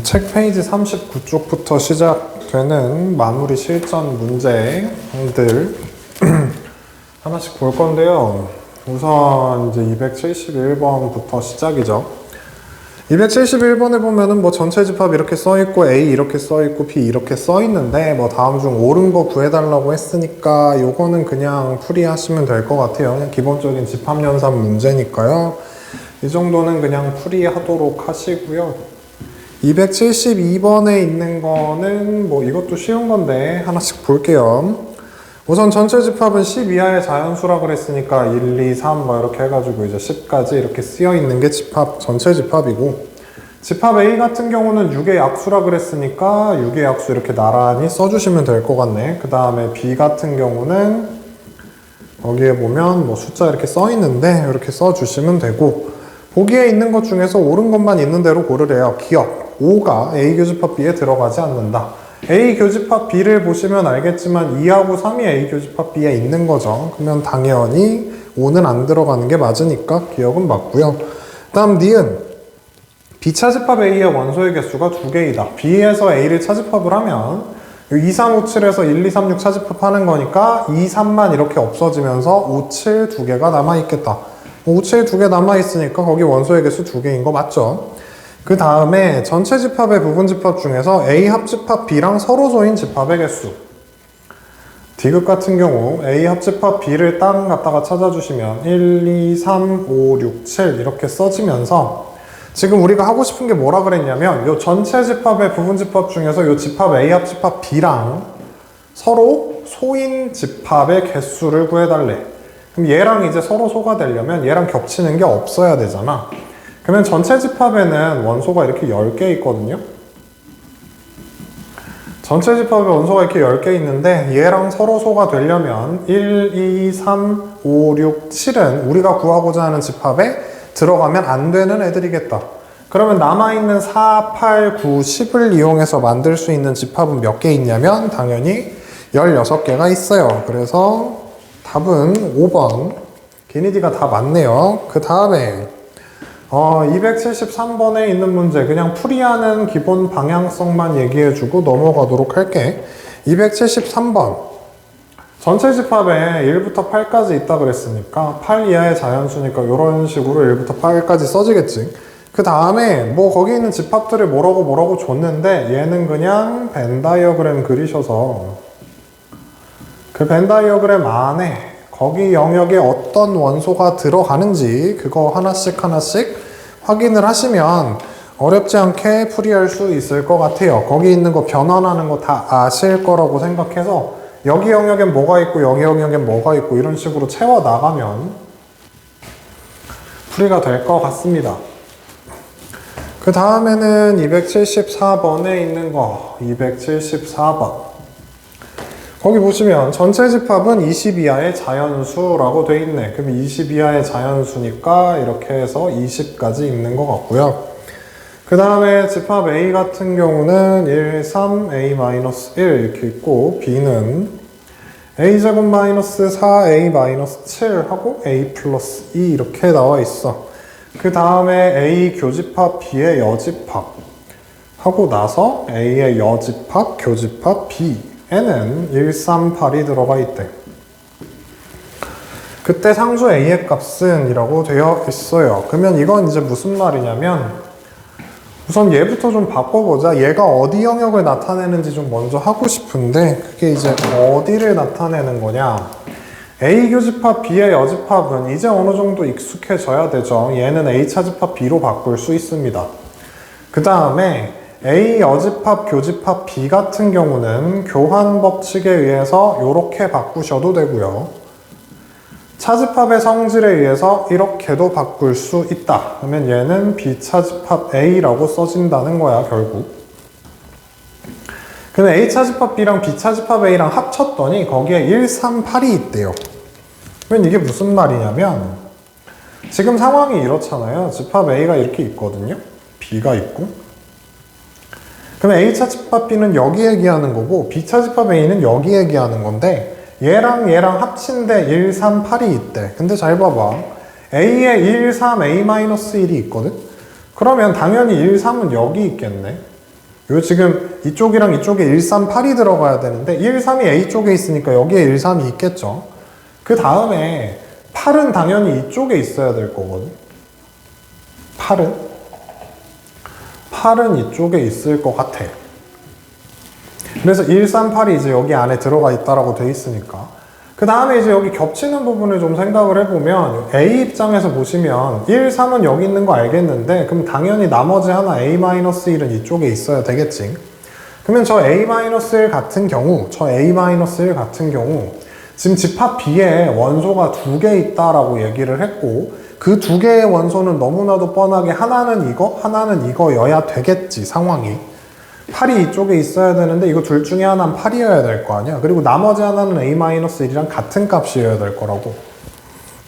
책 페이지 39쪽부터 시작되는 마무리 실전 문제들 하나씩 볼 건데요. 우선 이제 271번부터 시작이죠. 271번에 보면은 뭐 전체 집합 이렇게 써있고 A 이렇게 써있고 B 이렇게 써있는데 뭐 다음 중 옳은 거 구해달라고 했으니까 요거는 그냥 풀이하시면 될 것 같아요. 그냥 기본적인 집합연산 문제니까요. 이 정도는 그냥 풀이하도록 하시고요. 272번에 있는 거는 뭐 이것도 쉬운 건데 하나씩 볼게요. 우선 전체 집합은 10 이하의 자연수라 그랬으니까 1, 2, 3 뭐 이렇게 해가지고 이제 10까지 이렇게 쓰여 있는 게 집합, 전체 집합이고, 집합 A 같은 경우는 6의 약수라 그랬으니까 6의 약수 이렇게 나란히 써주시면 될 것 같네. 그 다음에 B 같은 경우는 거기에 보면 뭐 숫자 이렇게 써 있는데 이렇게 써주시면 되고, 보기에 있는 것 중에서 옳은 것만 있는 대로 고르래요. 기억 5가 A 교집합 B에 들어가지 않는다. A 교집합 B를 보시면 알겠지만 2하고 3이 A 교집합 B에 있는 거죠. 그러면 당연히 5는 안 들어가는 게 맞으니까 기억은 맞고요. 다음 니은 B 차집합 A의 원소의 개수가 2개이다. B에서 A를 차집합을 하면 2, 3, 5, 7에서 1, 2, 3, 6 차집합하는 거니까 2, 3만 이렇게 없어지면서 5, 7 2개가 남아있겠다. 5, 7 2개 남아있으니까 거기 원소의 개수 2개인 거 맞죠? 그 다음에 전체 집합의 부분 집합 중에서 A 합집합 B랑 서로소인 집합의 개수. D급 같은 경우 A 합집합 B를 땅 갖다가 찾아주시면 1, 2, 3, 5, 6, 7 이렇게 써지면서 지금 우리가 하고 싶은 게 뭐라 그랬냐면 요 전체 집합의 부분 집합 중에서 요 집합 A 합집합 B랑 서로 소인 집합의 개수를 구해달래. 그럼 얘랑 이제 서로 소가 되려면 얘랑 겹치는 게 없어야 되잖아. 그러면 전체 집합에는 원소가 이렇게 10개 있거든요. 전체 집합에 원소가 이렇게 10개 있는데 얘랑 서로 소가 되려면 1, 2, 3, 5, 6, 7은 우리가 구하고자 하는 집합에 들어가면 안 되는 애들이겠다. 그러면 남아있는 4, 8, 9, 10을 이용해서 만들 수 있는 집합은 몇 개 있냐면 당연히 16개가 있어요. 그래서 답은 5번. 기니디가 다 맞네요. 그 다음에 273번에 있는 문제 그냥 풀이하는 기본 방향성만 얘기해주고 넘어가도록 할게. 273번 전체 집합에 1부터 8까지 있다 그랬으니까 8 이하의 자연수니까 이런 식으로 1부터 8까지 써지겠지. 그 다음에 뭐 거기 있는 집합들을 뭐라고 줬는데 얘는 그냥 벤 다이어그램 그리셔서 그 벤 다이어그램 안에 거기 영역에 어떤 원소가 들어가는지 그거 하나씩 확인을 하시면 어렵지 않게 풀이할 수 있을 것 같아요. 거기 있는 거 변환하는 거 다 아실 거라고 생각해서 여기 영역엔 뭐가 있고 여기 영역엔 뭐가 있고 이런 식으로 채워 나가면 풀이가 될 것 같습니다. 그 다음에는 274번에 있는 거 274번 거기 보시면 전체 집합은 20 이하의 자연수라고 돼 있네. 그럼 20 이하의 자연수니까 이렇게 해서 20까지 있는 것 같고요. 그 다음에 집합 A 같은 경우는 1, 3, A-1 이렇게 있고 B는 A제곱 마이너스 4A-7 하고 A 플러스 2 이렇게 나와 있어. 그 다음에 A 교집합 B의 여집합 하고 나서 A의 여집합 교집합 B 에는 1, 3, 8이 들어가 있대. 그때 상수 A의 값은 이라고 되어 있어요. 그러면 이건 이제 무슨 말이냐면 우선 얘부터 좀 바꿔보자. 얘가 어디 영역을 나타내는지 좀 먼저 하고 싶은데 그게 이제 어디를 나타내는 거냐. A 교집합 B의 여집합은 이제 어느 정도 익숙해져야 되죠. 얘는 A 차집합 B로 바꿀 수 있습니다. 그 다음에 A 여집합 교집합 B 같은 경우는 교환 법칙에 의해서 이렇게 바꾸셔도 되고요. 차집합의 성질에 의해서 이렇게도 바꿀 수 있다. 그러면 얘는 B 차집합 A라고 써진다는 거야 결국. 근데 A 차집합 B랑 B 차집합 A랑 합쳤더니 거기에 1, 3, 8이 있대요. 그러면 이게 무슨 말이냐면 지금 상황이 이렇잖아요. 집합 A가 이렇게 있거든요. B가 있고 그러면 A 차집합 B는 여기 얘기하는 거고 B 차집합 A는 여기 얘기하는 건데 얘랑 합친데 1, 3, 8이 있대. 근데 잘 봐봐. A에 1, 3, A-1이 있거든? 그러면 당연히 1, 3은 여기 있겠네. 요 지금 이쪽이랑 이쪽에 1, 3, 8이 들어가야 되는데 1, 3이 A 쪽에 있으니까 여기에 1, 3이 있겠죠. 그 다음에 8은 당연히 이쪽에 있어야 될 거거든. 8은 이쪽에 있을 것 같아. 그래서 1, 3, 8이 이제 여기 안에 들어가 있다라고 돼 있으니까. 그 다음에 이제 여기 겹치는 부분을 좀 생각을 해보면 A 입장에서 보시면 1, 3은 여기 있는 거 알겠는데 그럼 당연히 나머지 하나 A-1은 이쪽에 있어야 되겠지. 그러면 저 A-1 같은 경우 지금 집합 B에 원소가 2개 있다라고 얘기를 했고 그 2개의 원소는 너무나도 뻔하게 하나는 이거여야 되겠지, 상황이. 8이 이쪽에 있어야 되는데 이거 둘 중에 하나는 8이어야 될 거 아니야. 그리고 나머지 하나는 A-1이랑 같은 값이어야 될 거라고.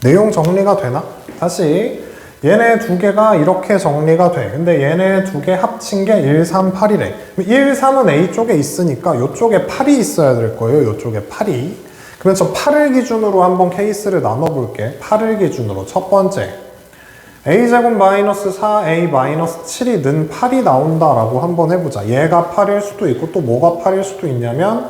내용 정리가 되나? 다시 얘네 두 개가 이렇게 정리가 돼. 근데 얘네 두 개 합친 게 1, 3, 8이래. 1, 3은 A 쪽에 있으니까 이쪽에 8이 있어야 될 거예요. 이쪽에 8이. 그러면 저 8을 기준으로 한번 케이스를 나눠볼게. 8을 기준으로 첫 번째. a제곱 마이너스 4a 마이너스 7이 는 8이 나온다라고 한번 해보자. 얘가 8일 수도 있고 또 뭐가 8일 수도 있냐면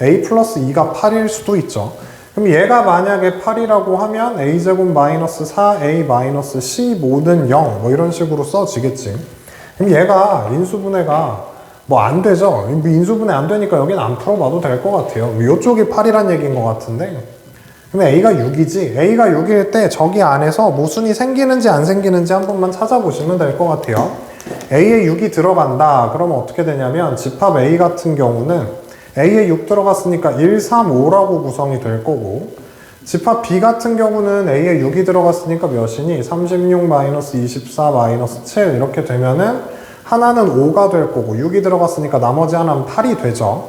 a 플러스 2가 8일 수도 있죠. 그럼 얘가 만약에 8이라고 하면 a제곱 마이너스 4a 마이너스 15는 0 뭐 이런 식으로 써지겠지. 그럼 얘가 인수분해가 뭐 안 되죠. 인수분해 안 되니까 여기는 안 풀어봐도 될 것 같아요. 이쪽이 8이란 얘기인 것 같은데 그럼 A가 6이지. A가 6일 때 저기 안에서 모순이 생기는지 안 생기는지 한 번만 찾아보시면 될 것 같아요. A에 6이 들어간다. 그러면 어떻게 되냐면 집합 A 같은 경우는 A에 6 들어갔으니까 1, 3, 5라고 구성이 될 거고 집합 B 같은 경우는 A에 6이 들어갔으니까 몇이니? 36 마이너스 24 마이너스 7 이렇게 되면은 하나는 5가 될 거고 6이 들어갔으니까 나머지 하나는 8이 되죠.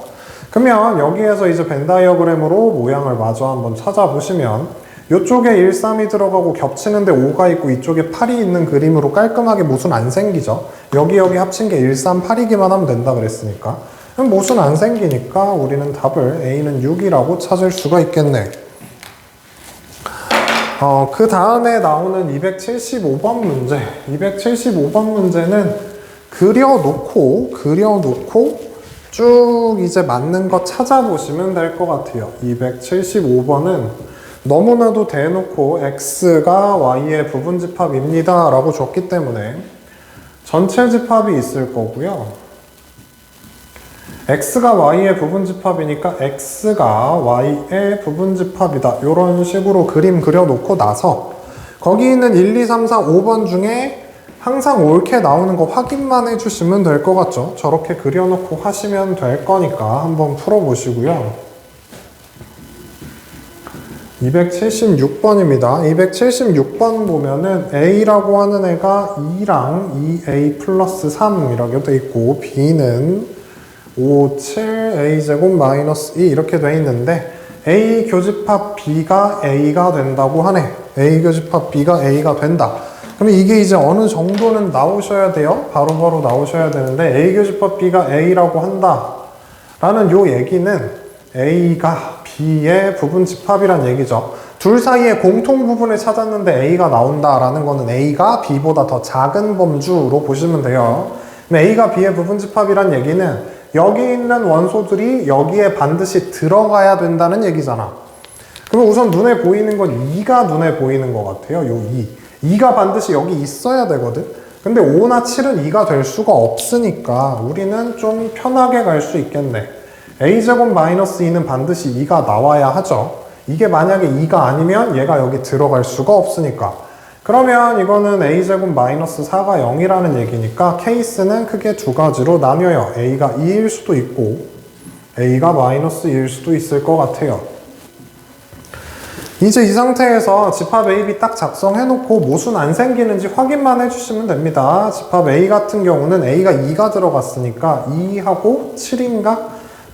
그러면 여기에서 이제 벤 다이어그램으로 모양을 마저 한번 찾아보시면 이쪽에 1, 3이 들어가고 겹치는데 5가 있고 이쪽에 8이 있는 그림으로 깔끔하게 모순 안 생기죠. 여기 합친 게 1, 3, 8이기만 하면 된다 그랬으니까 그럼 모순 안 생기니까 우리는 답을 A는 6이라고 찾을 수가 있겠네. 그 다음에 나오는 275번 문제. 275번 문제는 그려놓고 쭉 이제 맞는 거 찾아보시면 될 것 같아요. 275번은 너무나도 대놓고 x가 y의 부분집합입니다 라고 줬기 때문에 전체 집합이 있을 거고요. x가 y의 부분집합이니까 x가 y의 부분집합이다. 이런 식으로 그림 그려놓고 나서 거기 있는 1, 2, 3, 4, 5번 중에 항상 옳게 나오는 거 확인만 해주시면 될 것 같죠? 저렇게 그려놓고 하시면 될 거니까 한번 풀어보시고요. 276번입니다. 276번 보면은 A라고 하는 애가 2랑 2A 플러스 3 이라고 돼 있고 B는 5, 7, A제곱 마이너스 2 이렇게 돼 있는데 A 교집합 B가 A가 된다고 하네. A 교집합 B가 A가 된다. 그러면 이게 이제 어느 정도는 나오셔야 돼요. 바로바로 나오셔야 되는데 A 교집합 B가 A라고 한다 라는 요 얘기는 A가 B의 부분집합이란 얘기죠. 둘 사이에 공통 부분을 찾았는데 A가 나온다 라는 거는 A가 B보다 더 작은 범주로 보시면 돼요. A가 B의 부분집합이란 얘기는 여기 있는 원소들이 여기에 반드시 들어가야 된다는 얘기잖아. 그러면 우선 눈에 보이는 건 2가 눈에 보이는 것 같아요. 요 2가 반드시 여기 있어야 되거든. 근데 5나 7은 2가 될 수가 없으니까 우리는 좀 편하게 갈 수 있겠네. a제곱 마이너스 2는 반드시 2가 나와야 하죠. 이게 만약에 2가 아니면 얘가 여기 들어갈 수가 없으니까. 그러면 이거는 a제곱 마이너스 4가 0이라는 얘기니까 케이스는 크게 두 가지로 나뉘어요. a가 2일 수도 있고 a가 마이너스 2일 수도 있을 것 같아요. 이제 이 상태에서 집합 AB 딱 작성해놓고 모순 안 생기는지 확인만 해주시면 됩니다. 집합 A 같은 경우는 A가 2가 들어갔으니까 2하고 7인가?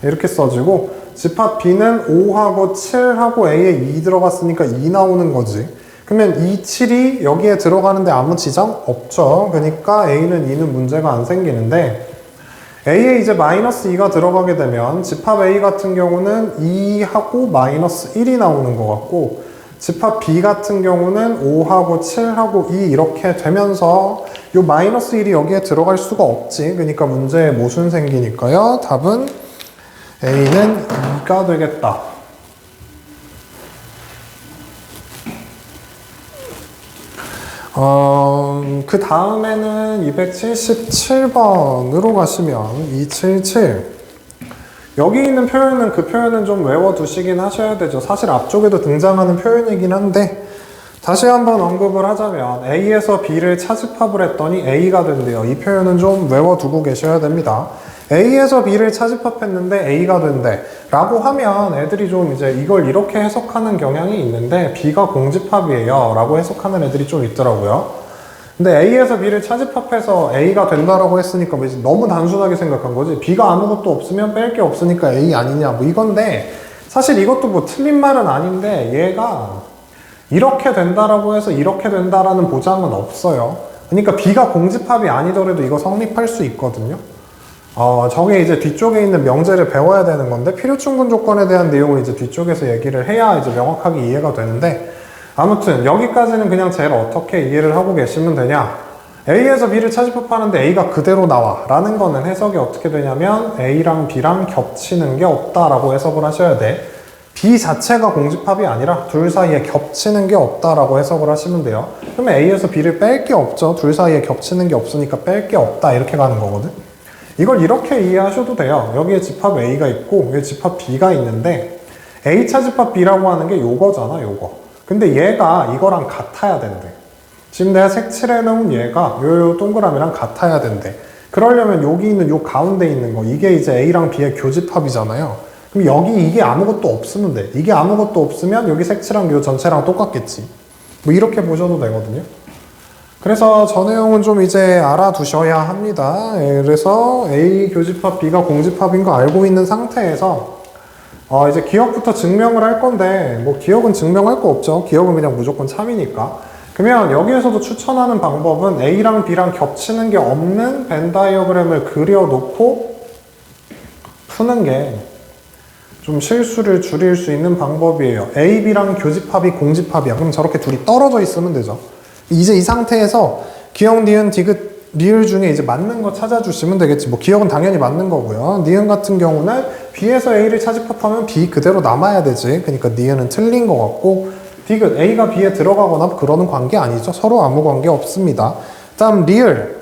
이렇게 써지고 집합 B는 5하고 7하고 A에 2 들어갔으니까 2 나오는 거지. 그러면 2, 7이 여기에 들어가는데 아무 지장 없죠. 그러니까 A는 2는 문제가 안 생기는데 A에 이제 마이너스 2가 들어가게 되면 집합 A 같은 경우는 2하고 마이너스 1이 나오는 것 같고 집합 B 같은 경우는 5하고 7하고 2 이렇게 되면서 요 마이너스 1이 여기에 들어갈 수가 없지. 그러니까 문제에 모순 생기니까요. 답은 A는 2가 되겠다. 그 다음에는 277번으로 가시면 277 여기 있는 표현은 그 표현은 좀 외워두시긴 하셔야 되죠. 사실 앞쪽에도 등장하는 표현이긴 한데 다시 한번 언급을 하자면 A에서 B를 차집합을 했더니 A가 된대요. 이 표현은 좀 외워두고 계셔야 됩니다. A에서 B를 차집합했는데 A가 된대 라고 하면 애들이 좀 이제 이걸 이렇게 해석하는 경향이 있는데 B가 공집합이에요 라고 해석하는 애들이 좀 있더라고요. 근데 A에서 B를 차집합해서 A가 된다라고 했으니까 너무 단순하게 생각한 거지. B가 아무것도 없으면 뺄 게 없으니까 A 아니냐 뭐 이건데 사실 이것도 뭐 틀린 말은 아닌데 얘가 이렇게 된다라고 해서 이렇게 된다라는 보장은 없어요. 그러니까 B가 공집합이 아니더라도 이거 성립할 수 있거든요. 저게 이제 뒤쪽에 있는 명제를 배워야 되는 건데 필요충분 조건에 대한 내용을 이제 뒤쪽에서 얘기를 해야 이제 명확하게 이해가 되는데 아무튼 여기까지는 그냥 제일 어떻게 이해를 하고 계시면 되냐. A에서 B를 차집합하는데 A가 그대로 나와 라는 거는 해석이 어떻게 되냐면 A랑 B랑 겹치는 게 없다라고 해석을 하셔야 돼. B 자체가 공집합이 아니라 둘 사이에 겹치는 게 없다라고 해석을 하시면 돼요. 그러면 A에서 B를 뺄 게 없죠. 둘 사이에 겹치는 게 없으니까 뺄 게 없다 이렇게 가는 거거든. 이걸 이렇게 이해하셔도 돼요. 여기에 집합 A가 있고 여기에 집합 B가 있는데 A 차집합 B라고 하는 게 요거잖아 요거. 근데 얘가 이거랑 같아야 된대. 지금 내가 색칠해 놓은 얘가 요 동그라미랑 같아야 된대. 그러려면 여기 있는 요 가운데 있는 거 이게 이제 A랑 B의 교집합이잖아요. 그럼 여기 이게 아무것도 없으면 돼. 이게 아무것도 없으면 여기 색칠한 요 전체랑 똑같겠지. 뭐 이렇게 보셔도 되거든요. 그래서 저 내용은 좀 이제 알아두셔야 합니다. 그래서 A 교집합 B가 공집합인 거 알고 있는 상태에서 이제 기억부터 증명을 할 건데 뭐 기억은 증명할 거 없죠. 기억은 그냥 무조건 참이니까. 그러면 여기에서도 추천하는 방법은 A랑 B랑 겹치는 게 없는 벤 다이어그램을 그려놓고 푸는 게 좀 실수를 줄일 수 있는 방법이에요. A, B랑 교집합이 공집합이야. 그럼 저렇게 둘이 떨어져 있으면 되죠. 이제 이 상태에서 기억, 니은, 디귿, 리을 중에 이제 맞는 거 찾아주시면 되겠지. 뭐 기억은 당연히 맞는 거고요. 니은 같은 경우는 B에서 A를 차집합하면 B 그대로 남아야 되지. 그러니까 니은은 틀린 거 같고 디귿, A가 B에 들어가거나 그러는 관계 아니죠. 서로 아무 관계 없습니다. 다음 리을,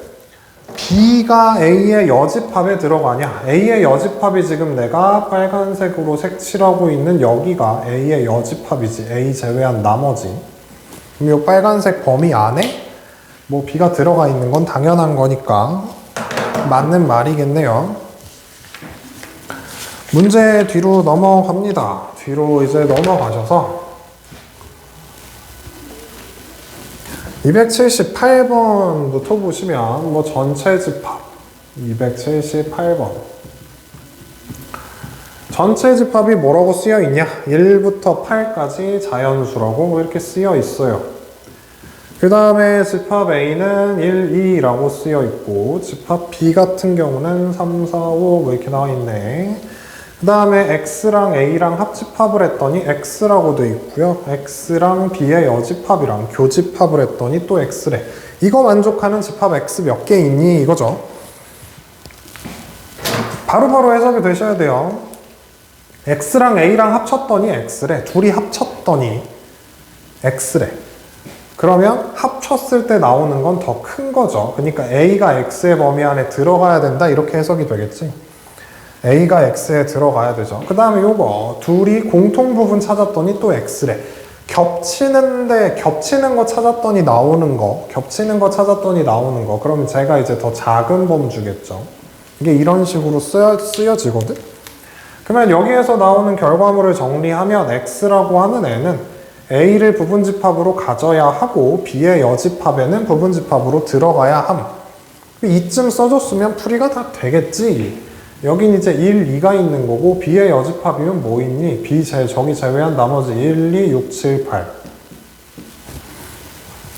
B가 A의 여집합에 들어가냐. A의 여집합이 지금 내가 빨간색으로 색칠하고 있는 여기가 A의 여집합이지. A 제외한 나머지. 그럼 이 빨간색 범위 안에 뭐 B가 들어가 있는 건 당연한 거니까 맞는 말이겠네요. 문제 뒤로 넘어갑니다. 뒤로 이제 넘어가셔서 278번부터 보시면 뭐 전체 집합 278번 전체 집합이 뭐라고 쓰여 있냐? 1부터 8까지 자연수라고 뭐 이렇게 쓰여 있어요. 그 다음에 집합 A는 1, 2라고 쓰여 있고 집합 B 같은 경우는 3, 4, 5 뭐 이렇게 나와 있네. 그 다음에 X랑 A랑 합집합을 했더니 X라고 돼 있고요. X랑 B의 여집합이랑 교집합을 했더니 또 X래. 이거 만족하는 집합 X 몇 개 있니? 이거죠. 바로바로 해석이 되셔야 돼요. X랑 A랑 합쳤더니 X래. 둘이 합쳤더니 X래. 그러면 합쳤을 때 나오는 건 더 큰 거죠. 그러니까 A가 X의 범위 안에 들어가야 된다. 이렇게 해석이 되겠지. A가 X에 들어가야 되죠. 그 다음에 요거 둘이 공통 부분 찾았더니 또 X래. 겹치는 거 찾았더니 나오는 거, 겹치는 거 찾았더니 나오는 거. 그러면 제가 이제 더 작은 범주겠죠. 이게 이런 식으로 쓰여지거든. 그러면 여기에서 나오는 결과물을 정리하면 X라고 하는 애는 A를 부분집합으로 가져야 하고 B의 여집합에는 부분집합으로 들어가야 함. 이쯤 써줬으면 풀이가 다 되겠지. 여긴 이제 1, 2가 있는 거고 B의 여집합이면 뭐 있니? 저기 제외한 나머지 1, 2, 6, 7, 8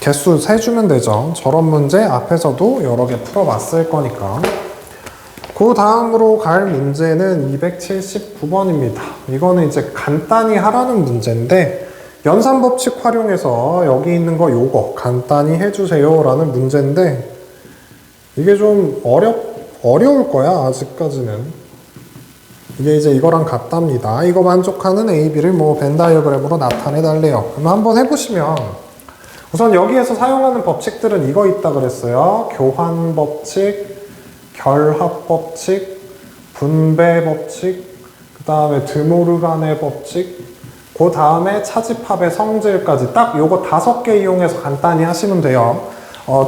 개수 세주면 되죠. 저런 문제 앞에서도 여러 개 풀어봤을 거니까. 그 다음으로 갈 문제는 279번입니다. 이거는 이제 간단히 하라는 문제인데 연산 법칙 활용해서 여기 있는 거 요거 간단히 해주세요 라는 문제인데 이게 좀 어려울 거야 아직까지는. 이게 이제 이거랑 같답니다. 이거 만족하는 A, B를 뭐 벤 다이어그램으로 나타내 달래요. 그럼 한번 해보시면 우선 여기에서 사용하는 법칙들은 이거 있다 그랬어요. 교환 법칙, 결합 법칙, 분배 법칙, 그 다음에 드모르간의 법칙, 그 다음에 차집합의 성질까지 딱 요거 5개 이용해서 간단히 하시면 돼요.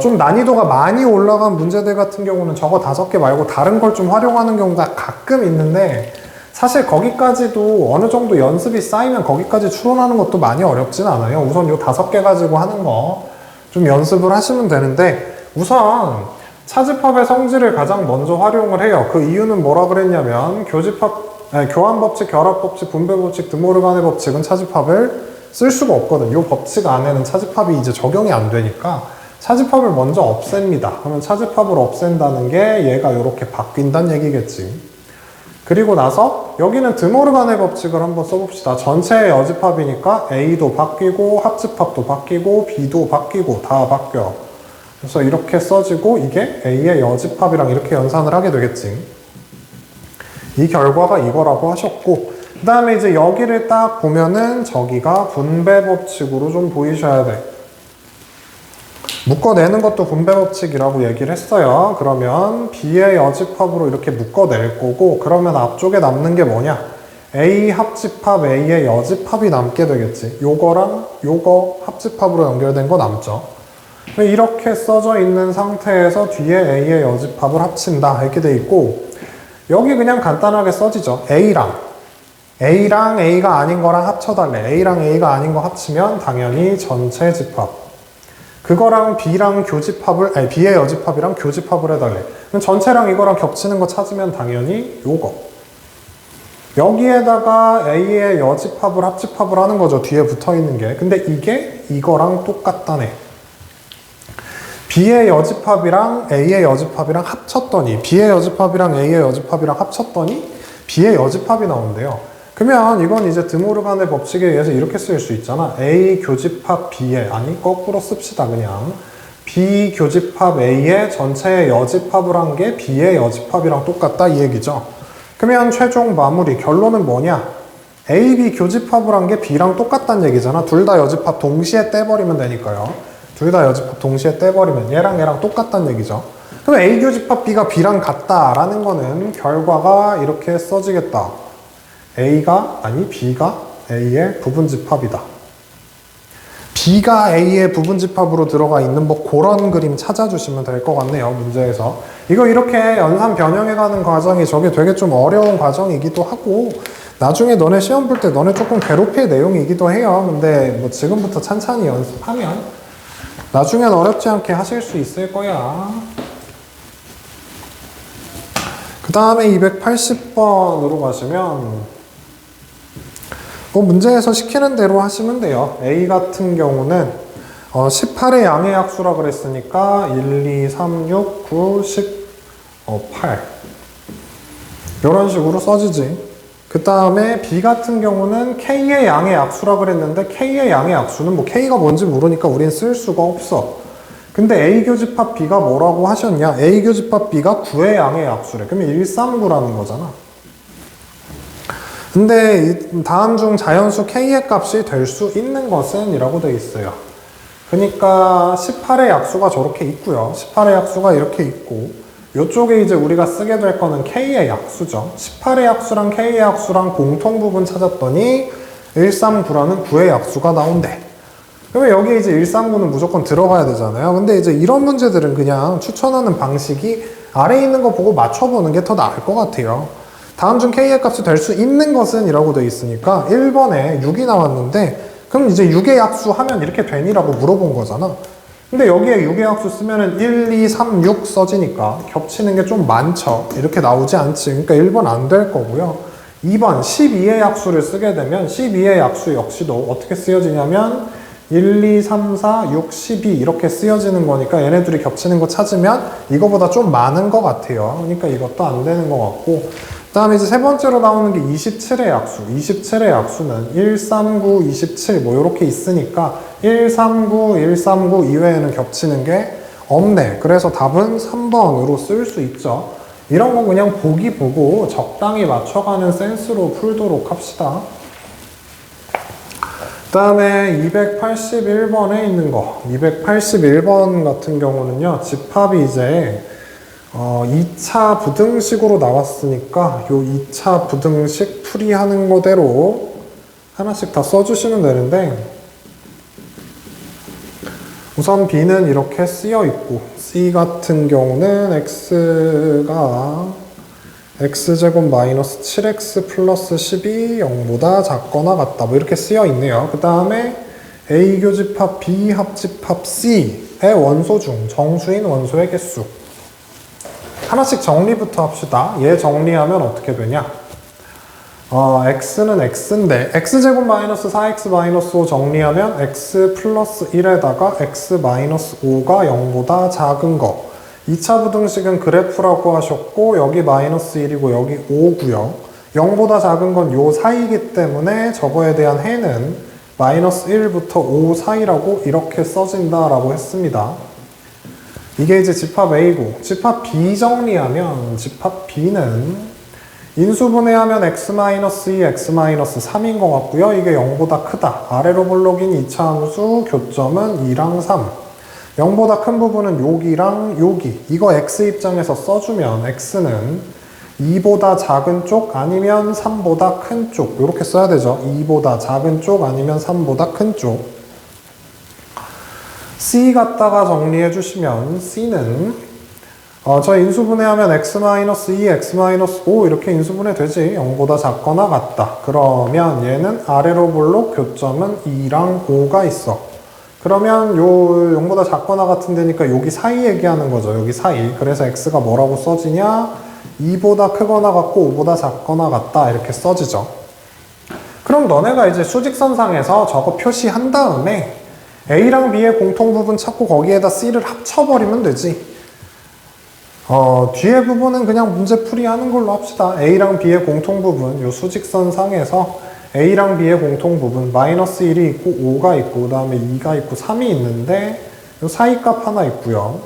좀 난이도가 많이 올라간 문제들 같은 경우는 저거 5개 말고 다른 걸 좀 활용하는 경우가 가끔 있는데 사실 거기까지도 어느 정도 연습이 쌓이면 거기까지 추론하는 것도 많이 어렵진 않아요. 우선 요 5개 가지고 하는 거 좀 연습을 하시면 되는데 우선 차집합의 성질을 가장 먼저 활용을 해요. 그 이유는 뭐라 그랬냐면 교환 법칙, 결합 법칙, 분배 법칙, 드모르간의 법칙은 차집합을 쓸 수가 없거든. 요 법칙 안에는 차집합이 이제 적용이 안 되니까 차집합을 먼저 없앱니다. 그러면 차집합을 없앤다는 게 얘가 이렇게 바뀐다는 얘기겠지. 그리고 나서 여기는 드모르간의 법칙을 한번 써봅시다. 전체의 여집합이니까 A도 바뀌고 합집합도 바뀌고 B도 바뀌고 다 바뀌어. 그래서 이렇게 써지고 이게 A의 여집합이랑 이렇게 연산을 하게 되겠지. 이 결과가 이거라고 하셨고 그 다음에 이제 여기를 딱 보면은 저기가 분배 법칙으로 좀 보이셔야 돼. 묶어내는 것도 분배 법칙이라고 얘기를 했어요. 그러면 B의 여집합으로 이렇게 묶어낼 거고 그러면 앞쪽에 남는 게 뭐냐? A 합집합 A의 여집합이 남게 되겠지. 요거랑 요거 합집합으로 연결된 거 남죠. 이렇게 써져 있는 상태에서 뒤에 A의 여집합을 합친다 이렇게 돼 있고 여기 그냥 간단하게 써지죠. A랑 A가 아닌 거랑 합쳐달래. A랑 A가 아닌 거 합치면 당연히 전체 집합. 그거랑 B랑 교집합을, 아니 B의 여집합이랑 교집합을 해달래. 그럼 전체랑 이거랑 겹치는 거 찾으면 당연히 요거. 여기에다가 A의 여집합을 합집합을 하는 거죠. 뒤에 붙어 있는 게. 근데 이게 이거랑 똑같다네. B의 여집합이랑 A의 여집합이랑 합쳤더니 B의 여집합이랑 A의 여집합이랑 합쳤더니 B의 여집합이 나온대요. 그러면 이건 이제 드모르간의 법칙에 의해서 이렇게 쓸 수 있잖아. A 교집합 B의, 아니 거꾸로 씁시다 그냥. B 교집합 A의 전체의 여집합을 한 게 B의 여집합이랑 똑같다 이 얘기죠. 그러면 최종 마무리 결론은 뭐냐? A, B 교집합을 한 게 B랑 똑같다는 얘기잖아. 둘 다 여집합 동시에 떼버리면 되니까요. 둘 다 여집합 동시에 떼버리면 얘랑 똑같다는 얘기죠. 그럼 A 교집합 B가 B랑 같다라는 거는 결과가 이렇게 써지겠다. B가 A의 부분집합이다. B가 A의 부분집합으로 들어가 있는 뭐 그런 그림 찾아주시면 될 것 같네요. 문제에서. 이거 이렇게 연산 변형해가는 과정이 저게 되게 좀 어려운 과정이기도 하고 나중에 너네 시험 볼 때 너네 조금 괴롭힐 내용이기도 해요. 근데 뭐 지금부터 찬찬히 연습하면 나중엔 어렵지 않게 하실 수 있을 거야. 그 다음에 280번으로 가시면 문제에서 시키는 대로 하시면 돼요. A 같은 경우는 18의 양의 약수라 그랬으니까 1, 2, 3, 6, 9, 10, 8 이런 식으로 써지지. 그 다음에 B 같은 경우는 K의 양의 약수라 그랬는데 K의 양의 약수는 뭐 K가 뭔지 모르니까 우린 쓸 수가 없어. 근데 A 교집합 B가 뭐라고 하셨냐? A 교집합 B가 9의 양의 약수래. 그러면 139라는 거잖아. 근데 다음 중 자연수 K의 값이 될 수 있는 것은 이라고 되어 있어요. 그러니까 18의 약수가 저렇게 있고요. 18의 약수가 이렇게 있고 이쪽에 이제 우리가 쓰게 될 거는 K의 약수죠. 18의 약수랑 K의 약수랑 공통 부분 찾았더니 139라는 9의 약수가 나온대. 그러면 여기 이제 139는 무조건 들어가야 되잖아요. 근데 이제 이런 문제들은 그냥 추천하는 방식이 아래에 있는 거 보고 맞춰보는 게 더 나을 것 같아요. 다음 중 K의 값이 될 수 있는 것은 이라고 되어 있으니까 1번에 6이 나왔는데 그럼 이제 6의 약수 하면 이렇게 되니라고 물어본 거잖아. 근데 여기에 6의 약수 쓰면은 1, 2, 3, 6 써지니까 겹치는 게 좀 많죠. 이렇게 나오지 않지. 그러니까 1번 안 될 거고요. 2번 12의 약수를 쓰게 되면 12의 약수 역시도 어떻게 쓰여지냐면 1, 2, 3, 4, 6, 12 이렇게 쓰여지는 거니까 얘네들이 겹치는 거 찾으면 이거보다 좀 많은 것 같아요. 그러니까 이것도 안 되는 것 같고 다음에 이제 세 번째로 나오는 게 27의 약수. 27의 약수는 1, 3, 9, 27 뭐 이렇게 있으니까 1, 3, 9, 1, 3, 9 이외에는 겹치는 게 없네. 그래서 답은 3번으로 쓸 수 있죠. 이런 건 그냥 보기 보고 적당히 맞춰가는 센스로 풀도록 합시다. 그 다음에 281번에 있는 거. 281번 같은 경우는요. 집합이 이제 2차 부등식으로 나왔으니까 요 2차 부등식 풀이하는 거대로 하나씩 다 써주시면 되는데, 우선 B는 이렇게 쓰여 있고 C 같은 경우는 X가 X제곱 마이너스 7X 플러스 10이 0보다 작거나 같다 뭐 이렇게 쓰여 있네요. 그 다음에 A 교집합 B 합집합 C의 원소 중 정수인 원소의 개수. 하나씩 정리부터 합시다. 얘 정리하면 어떻게 되냐? x는 x인데 x제곱 마이너스 4x 마이너스 5 정리하면 x 플러스 1에다가 x 마이너스 5가 0보다 작은 거. 2차 부등식은 그래프라고 하셨고 여기 마이너스 1이고 여기 5고요. 0보다 작은 건 요 사이이기 때문에 저거에 대한 해는 마이너스 1부터 5 사이라고 이렇게 써진다라고 했습니다. 이게 이제 집합 A고, 집합 B 정리하면 집합 B는 인수분해하면 x-2, x-3인 것 같고요. 이게 0보다 크다. 아래로 볼록인 2차 함수 교점은 2랑 3. 0보다 큰 부분은 여기랑 여기. 이거 x 입장에서 써주면 x는 2보다 작은 쪽 아니면 3보다 큰 쪽. 이렇게 써야 되죠. 2보다 작은 쪽 아니면 3보다 큰 쪽. C 갖다가 정리해 주시면 C는 저 인수분해하면 x-2, x-5 이렇게 인수분해 되지. 0보다 작거나 같다. 그러면 얘는 아래로 볼록 교점은 2랑 5가 있어. 그러면 요 0보다 작거나 같은 데니까 여기 사이 얘기하는 거죠. 여기 사이. 그래서 x가 뭐라고 써지냐? 2보다 크거나 같고 5보다 작거나 같다. 이렇게 써지죠. 그럼 너네가 이제 수직선상에서 저거 표시한 다음에 A랑 B의 공통부분 찾고 거기에다 C를 합쳐버리면 되지. 뒤에 부분은 그냥 문제풀이 하는 걸로 합시다. A랑 B의 공통부분, 요 수직선상에서 A랑 B의 공통부분, 마이너스 1이 있고 5가 있고 그 다음에 2가 있고 3이 있는데 요 사이값 하나 있고요.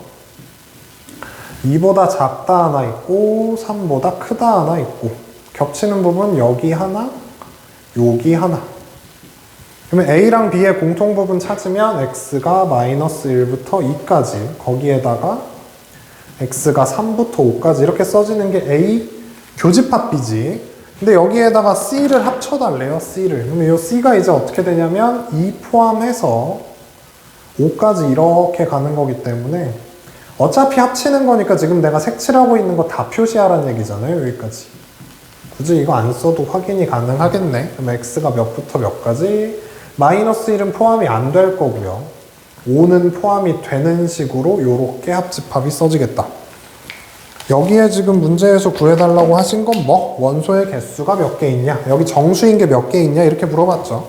2보다 작다 하나 있고 3보다 크다 하나 있고 겹치는 부분 여기 하나, 여기 하나. 그러면 A랑 B의 공통부분 찾으면 X가 마이너스 1부터 2까지 거기에다가 X가 3부터 5까지 이렇게 써지는 게 A 교집합 B지. 근데 여기에다가 C를 합쳐달래요. C를. 그러면 이 C가 이제 어떻게 되냐면 2 포함해서 5까지 이렇게 가는 거기 때문에 어차피 합치는 거니까 지금 내가 색칠하고 있는 거 다 표시하라는 얘기잖아요. 여기까지. 굳이 이거 안 써도 확인이 가능하겠네. 그럼 X가 몇부터 몇까지? 마이너스 1은 포함이 안 될 거고요. 5는 포함이 되는 식으로 요렇게 합집합이 써지겠다. 여기에 지금 문제에서 구해달라고 하신 건 뭐? 원소의 개수가 몇 개 있냐? 여기 정수인 게 몇 개 있냐? 이렇게 물어봤죠.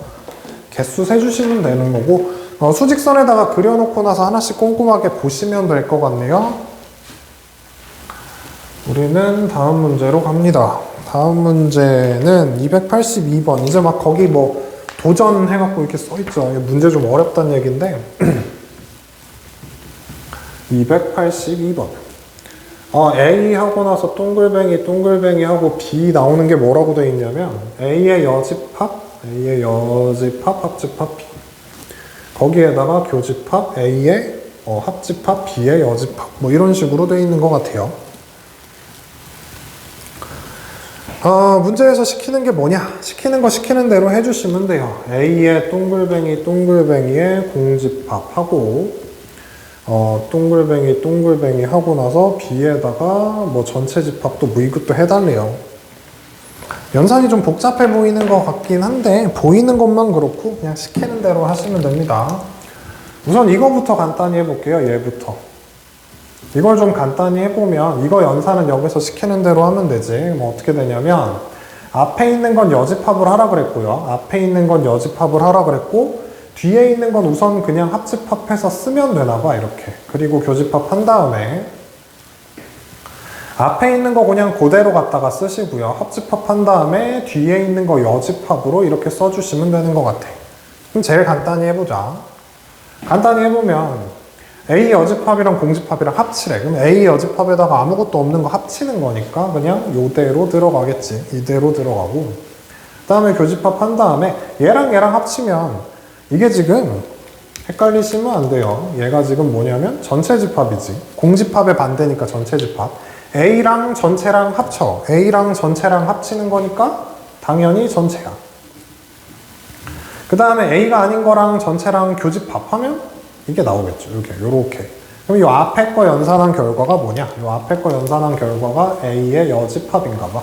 개수 세주시면 되는 거고 수직선에다가 그려놓고 나서 하나씩 꼼꼼하게 보시면 될 것 같네요. 우리는 다음 문제로 갑니다. 다음 문제는 282번. 이제 막 거기 뭐 도전해갖고 이렇게 써있죠. 문제 좀 어렵다는 얘기인데 282번. A 하고 나서 동글뱅이 하고 B 나오는 게 뭐라고 되어 있냐면 A의 여집합, 합집합 B. 거기에다가 교집합 A의 합집합 B의 여집합 뭐 이런 식으로 되어 있는 것 같아요. 문제에서 시키는 게 뭐냐? 시키는 거 시키는 대로 해주시면 돼요. A의 동글뱅이의 공집합하고 동글뱅이 하고 나서 B에다가 뭐 전체 집합도 뭐 이것도 해달래요. 연산이 좀 복잡해 보이는 것 같긴 한데 보이는 것만 그렇고 그냥 시키는 대로 하시면 됩니다. 우선 이거부터 간단히 해볼게요. 얘부터. 이걸 좀 간단히 해보면 이거 연산은 여기서 시키는 대로 하면 되지. 뭐 어떻게 되냐면 앞에 있는 건 여집합을 하라 그랬고요. 앞에 있는 건 여집합을 하라 그랬고 뒤에 있는 건 우선 그냥 합집합해서 쓰면 되나 봐. 이렇게. 그리고 교집합 한 다음에 앞에 있는 거 그냥 그대로 갖다가 쓰시고요. 합집합한 다음에 뒤에 있는 거 여집합으로 이렇게 써주시면 되는 것 같아. 그럼 제일 간단히 해보자. 간단히 해보면 A 여집합이랑 공집합이랑 합치래. 그럼 A 여집합에다가 아무것도 없는 거 합치는 거니까 그냥 요대로 들어가겠지. 이대로 들어가고 그 다음에 교집합 한 다음에 얘랑 얘랑 합치면 이게 지금 헷갈리시면 안 돼요. 얘가 지금 뭐냐면 전체 집합이지. 공집합의 반대니까 전체 집합. A랑 전체랑 합쳐. A랑 전체랑 합치는 거니까 당연히 전체야. 그 다음에 A가 아닌 거랑 전체랑 교집합하면 이게 나오겠죠. 요렇게. 그럼 이 앞에 거 연산한 결과가 뭐냐? 이 앞에 거 연산한 결과가 A의 여집합인가 봐.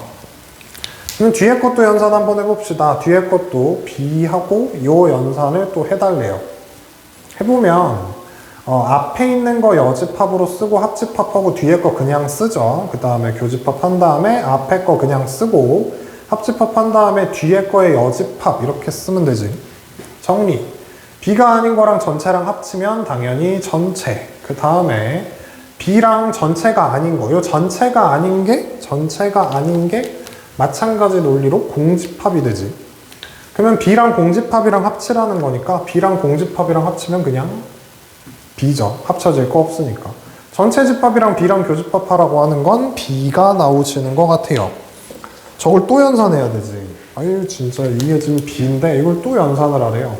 그럼 뒤에 것도 연산 한번 해봅시다. 뒤에 것도 B하고 요 연산을 또 해달래요. 해보면 앞에 있는 거 여집합으로 쓰고 합집합하고 뒤에 거 그냥 쓰죠. 그 다음에 교집합 한 다음에 앞에 거 그냥 쓰고 합집합 한 다음에 뒤에 거의 여집합 이렇게 쓰면 되지. 정리. B가 아닌 거랑 전체랑 합치면 당연히 전체. 그 다음에 B랑 전체가 아닌 거. 요 전체가 아닌 게 마찬가지 논리로 공집합이 되지. 그러면 B랑 공집합이랑 합치라는 거니까 B랑 공집합이랑 합치면 그냥 B죠. 합쳐질 거 없으니까. 전체 집합이랑 B랑 교집합하라고 하는 건 B가 나오시는 것 같아요. 저걸 또 연산해야 되지. 아유 진짜 이게 지금 B인데 이걸 또 연산을 하래요.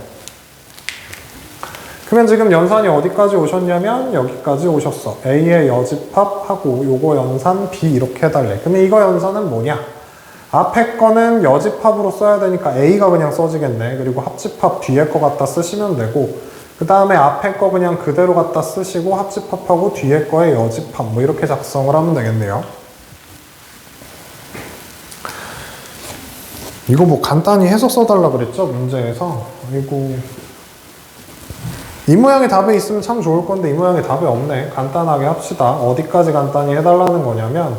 그러면 지금 연산이 어디까지 오셨냐면 여기까지 오셨어. A의 여집합하고 요거 연산 B 이렇게 해달래. 그러면 이거 연산은 뭐냐? 앞에 거는 여집합으로 써야 되니까 A가 그냥 써지겠네. 그리고 합집합 뒤에 거 갖다 쓰시면 되고 그 다음에 앞에 거 그냥 그대로 갖다 쓰시고 합집합하고 뒤에 거에 여집합 뭐 이렇게 작성을 하면 되겠네요. 이거 뭐 간단히 해서 써달라 그랬죠? 문제에서. 아이고. 이 모양의 답에 있으면 참 좋을 건데 이 모양의 답이 없네. 간단하게 합시다. 어디까지 간단히 해달라는 거냐면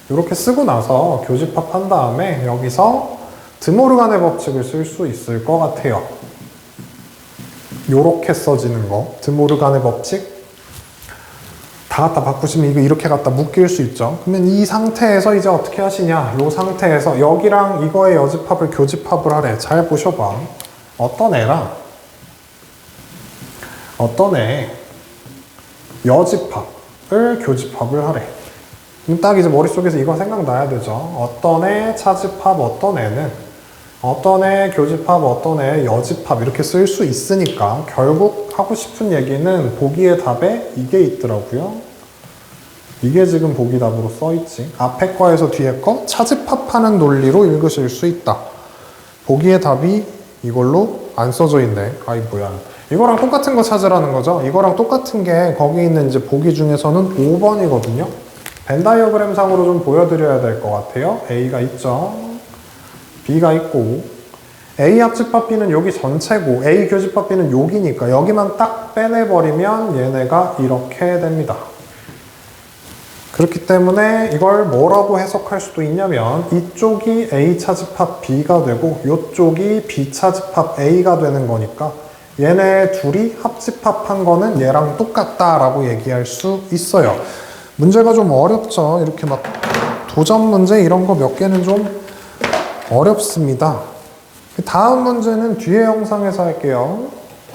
이렇게 쓰고 나서 교집합한 다음에 여기서 드모르간의 법칙을 쓸 수 있을 것 같아요. 요렇게 써지는 거. 드모르간의 법칙. 다 갖다 바꾸시면 이거 이렇게 갖다 묶일 수 있죠. 그러면 이 상태에서 이제 어떻게 하시냐. 요 상태에서 여기랑 이거의 여집합을 교집합을 하래. 잘 보셔봐. 어떤 애 여집합을 교집합을 하래. 딱 이제 머릿속에서 이거 생각나야 되죠. 어떤 애 차집합, 어떤 애 교집합, 어떤 애 여집합 이렇게 쓸 수 있으니까 결국 하고 싶은 얘기는 보기의 답에 이게 있더라고요. 이게 지금 보기 답으로 써있지. 앞에 거에서 뒤에 거 차집합하는 논리로 읽으실 수 있다. 보기의 답이 이걸로 안 써져 있네. 아이 뭐야. 이거랑 똑같은 거 찾으라는 거죠. 이거랑 똑같은 게 거기 있는 이제 보기 중에서는 5번이거든요. 벤 다이어그램 상으로 좀 보여드려야 될 것 같아요. A가 있죠. B가 있고 A 합집합 B는 여기 전체고 A 교집합 B는 여기니까 여기만 딱 빼내버리면 얘네가 이렇게 됩니다. 그렇기 때문에 이걸 뭐라고 해석할 수도 있냐면 이쪽이 A 차집합 B가 되고 이쪽이 B 차집합 A가 되는 거니까 얘네 둘이 합집합한 거는 얘랑 똑같다라고 얘기할 수 있어요. 문제가 좀 어렵죠. 이렇게 막 도전 문제 이런 거 몇 개는 좀 어렵습니다. 다음 문제는 뒤에 영상에서 할게요.